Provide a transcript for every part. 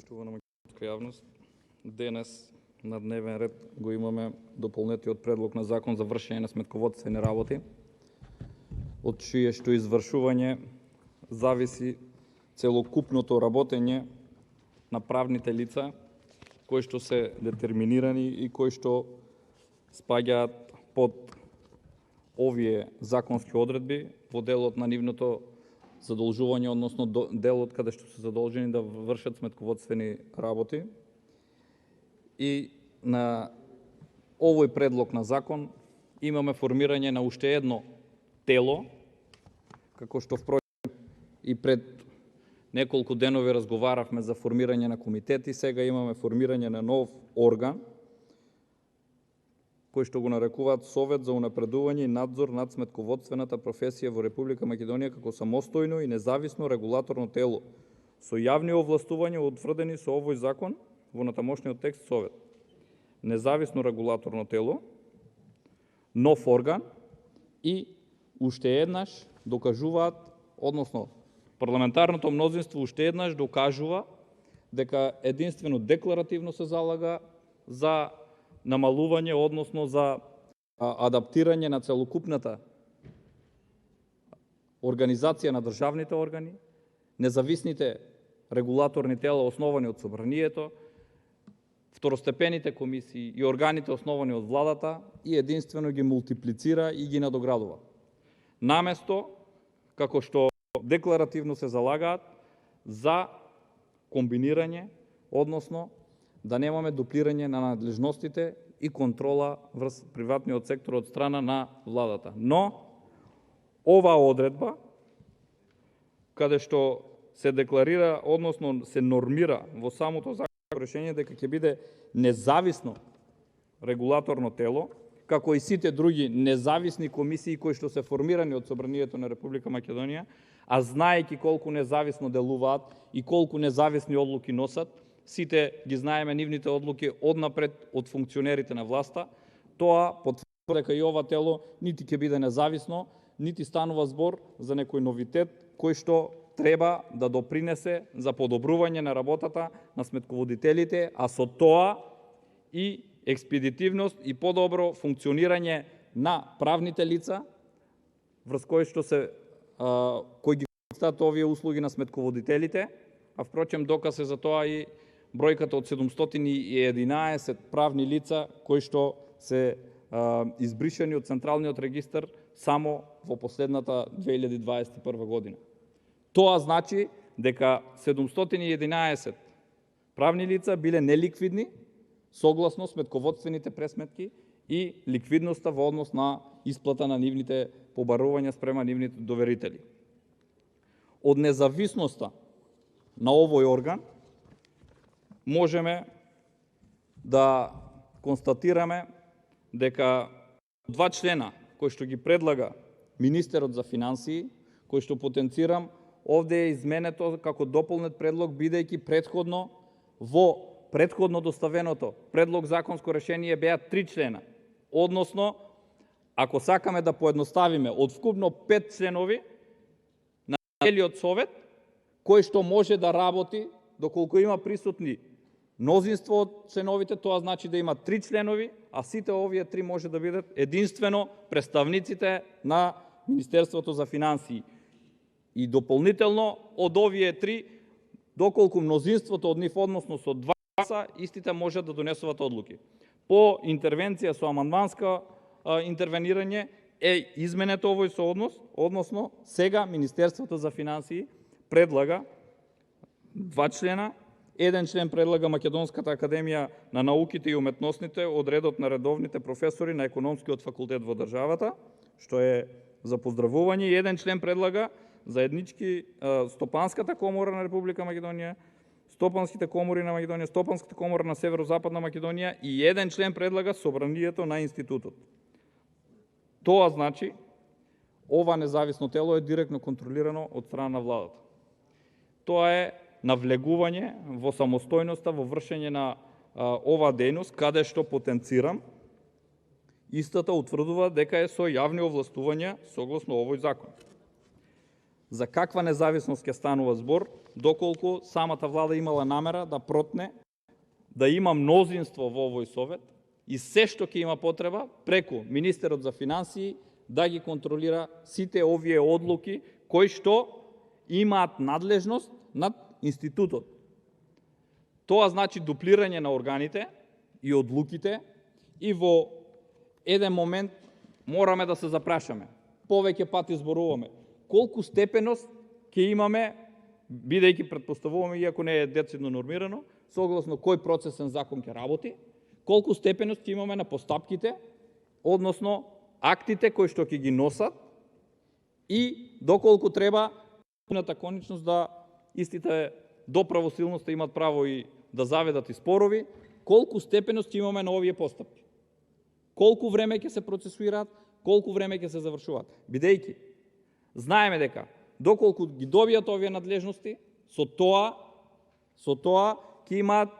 Поштувана македонска јавност, денес на дневен ред го имаме дополнетиот предлог на закон за вршење на сметководствени работи, од чието извршување зависи целокупното работење на правните лица кои што се детерминирани и кои што спаѓаат под овие законски одредби во делот на нивното задолжување, односно делот каде што се задолжени да вршат сметководствени работи. И на овој предлог на закон имаме формирање на уште едно тело, како што впрочем и пред неколку денови разговаравме за формирање на комитети, сега имаме формирање на нов орган, кој што го нарекуваат Совет за унапредување и надзор над сметководствената професија во Република Македонија како самостојно и независно регулаторно тело, со јавни овластувања утврдени со овој закон во натамошниот текст Совет. Независно регулаторно тело, нов орган и уште еднаш докажуваат, односно парламентарното мнозинство уште еднаш докажува дека единствено декларативно се залага за намалување, односно за адаптирање на целокупната организација на државните органи, независните регулаторни тела основани од Собранието, второстепените комисии и органите основани од владата и единствено ги мултиплицира и ги надоградува. Наместо, како што декларативно се залагаат за комбинирање, односно да немаме дуплирање на надлежностите и контрола врз приватниот сектор од страна на владата. Но, оваа одредба, каде што се декларира, односно се нормира во самото законско решение дека ќе биде независно регулаторно тело, како и сите други независни комисии кои што се формирани од Собранието на Република Македонија, а знаејќи колку независно делуваат и колку независни одлуки носат, сите ги знаеме нивните одлуки однапред од функционерите на власта, тоа потврдува дека и ова тело нити ќе биде независно, нити станува збор за некој новитет кој што треба да допринесе за подобрување на работата на сметководителите, а со тоа и експедитивност и подобро функционирање на правните лица врз кои што се кои ги користат овие услуги на сметководителите, а впрочем доказ е за тоа и бројката од 711 правни лица кои што се избришани од Централниот регистар само во последната 2021 година. Тоа значи дека 711 правни лица биле неликвидни согласно сметководствените пресметки и ликвидноста во однос на исплата на нивните побарувања спрема нивните доверители. Од независноста на овој орган можеме да констатираме дека два члена кои што ги предлага министерот за финансии, кои што потенцирам, овде е изменето како дополнет предлог, бидејќи претходно во претходно доставеното предлог законско решение беа 3 члена. Односно, ако сакаме да поедноставиме, од вкупно 5 членови на целиот совет, кој што може да работи доколку има присутни мнозинство од членовите, тоа значи да има 3 членови, а сите овие 3 може да бидат единствено представниците на Министерството за финансии. И дополнително од овие 3, доколку мнозинството од нив, односно со 2 гласа, истите можат да донесуваат одлуки. По интервенција со амандманска интервенирање е изменето овој сооднос, односно сега Министерството за финансии предлага 2 члена, еден член предлага Македонската академија на науките и уметностите од редот на редовните професори на економскиот факултет во државата, што е за поздравување, и еден член предлага заеднички Стопанската комора на Република Македонија, Стопанските комори на Македонија, Стопанската комора на Северозападна Македонија и еден член предлага Собранието на институтот. Тоа значи, ова независно тело е директно контролирано од страна на владата. Тоа е навлегување во самостојноста во вршење на оваа дејност, каде што потенцирам, истата утврдува дека е со јавни овластувања согласно овој закон. за каква независност ќе станува збор, доколку самата влада имала намера да протне, да има мнозинство во овој совет и се што ќе има потреба преку министерот за финансии да ги контролира сите овие одлуки кои што имаат надлежност над институтот. Тоа значи дуплирање на органите и одлуките и во еден момент мораме да се запрашаме. Повеќе пати зборуваме. Колку степеност ќе имаме, бидејќи претпоставуваме, иако не е децидно нормирано, согласно кој процесен закон ќе работи, колку степеност ќе имаме на постапките, односно актите кои што ќе ги носат и доколку треба на конечност да истите до правосилноста имат право и да заведат и спорови, колку степеност ќе имаме на овие постапки. Колку време ќе се процесуираат, колку време ќе се завршуваат. Бидејќи знаеме дека доколку ги добијат овие надлежности, со тоа ќе имаат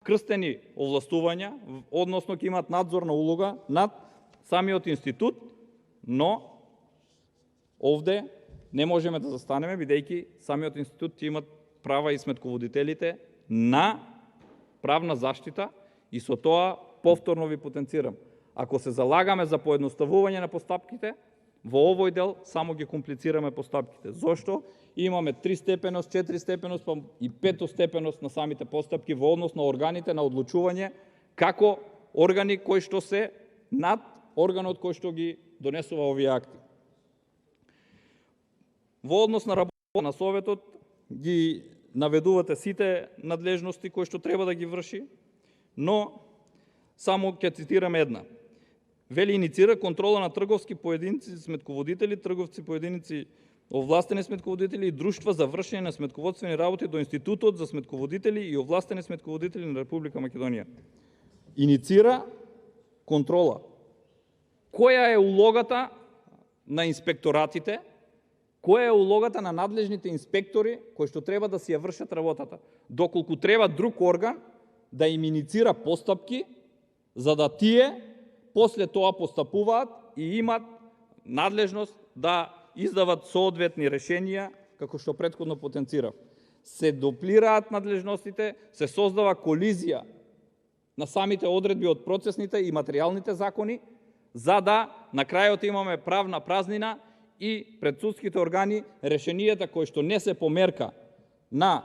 крстени овластувања, односно ќе имаат надзорна улога над самиот институт, но овде не можеме да застанеме, бидејќи самиот институт ќе имат права и сметководителите на правна заштита и со тоа повторно ви потенцирам. Ако се залагаме за поедноставување на постапките, во овој дел само ги комплицираме постапките. Зошто? Имаме 3 степеност, 4 степеност, па и 5 степеност на самите постапки во однос на органите на одлучување, како органи кои што се над органот кој што ги донесува овие акти. Во однос на работа на Советот ги наведувате сите надлежности кои што треба да ги врши, но само ќе цитирам една. Вели, инициира контрола на трговски поединци сметководители, трговци поединци овластени сметководители и друштва за вршење на сметководствени работи до Институтот за сметководители и овластени сметководители на Република Македонија. Инициира контрола. Која е улогата на инспекторатите? Која е улогата на надлежните инспектори кои што треба да си ја вршат работата? Доколку треба друг орган да им инициира постапки, за да тие после тоа постапуваат и имат надлежност да издават соодветни решенија, како што претходно потенцирав. Се дуплираат надлежностите, се создава колизија на самите одредби од процесните и материјалните закони, за да на крајот имаме правна празнина и пред судските органи решенијата кои што не се по мерка на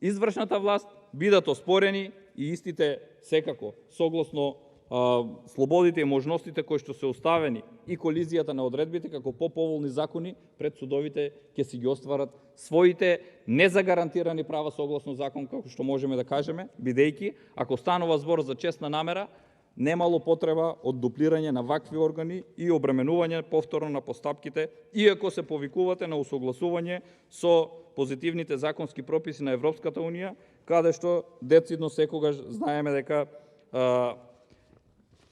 извршната власт бидат оспорени и истите секако согласно слободите и можностите кои што се оставени и колизијата на одредбите како поповолни закони пред судовите ќе си ги остварат своите незагарантирани права согласно закон, како што можеме да кажеме, бидејќи ако станува збор за честна намера, немало потреба од дуплирање на вакви органи и обременување повторно на постапките, иако се повикувате на усогласување со позитивните законски прописи на Европската унија, каде што децидно секогаш знаеме дека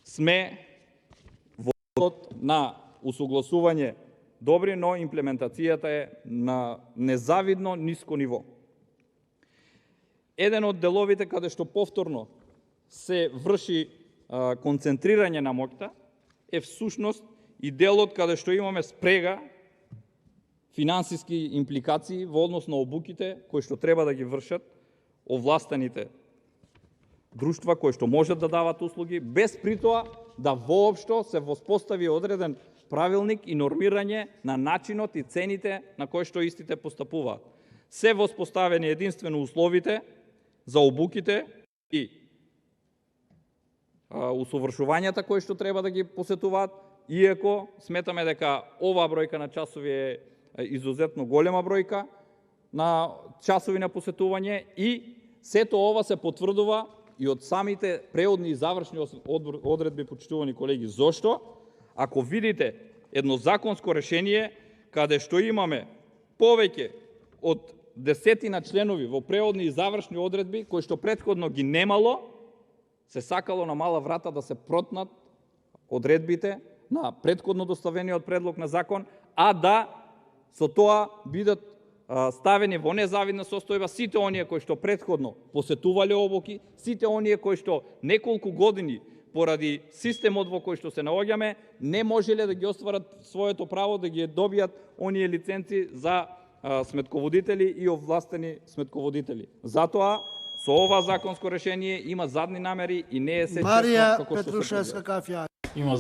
сме во на усогласување добри, но имплементацијата е на незавидно ниско ниво. Еден од деловите каде што повторно се врши концентрирање на моќта е всушност и делот каде што имаме спрега финансиски импликации во однос на обуките кои што треба да ги вршат овластените друштва кои што можат да дават услуги, без при тоа да воопшто се воспостави одреден правилник и нормирање на начинот и цените на кои што истите постапуваат. Се воспоставени единствено условите за обуките и усовршувањата кои што треба да ги посетуваат, иако сметаме дека оваа бројка на часови е изузетно голема бројка на часови на посетување и сето ова се потврдува и од самите преодни и завршни одредби, почитувани колеги. Зошто? Ако видите едно законско решение каде што имаме повеќе од десетина членови во преодни и завршни одредби, кои што претходно ги немало, се сакало на мала врата да се протнат одредбите на претходно доставениот предлог на закон, а да со тоа бидат ставени во незавидна состојба сите оние кои што претходно посетувале обуки, сите оние кои што неколку години поради системот во кој што се наоѓаме, не можеле да ги остварат своето право да ги добијат оние лиценци за сметководители и овластени сметководители. Затоа со ова законско решение има задни намери и не е се честно Марија како што се Петрушевска предвижда. Кафја. Има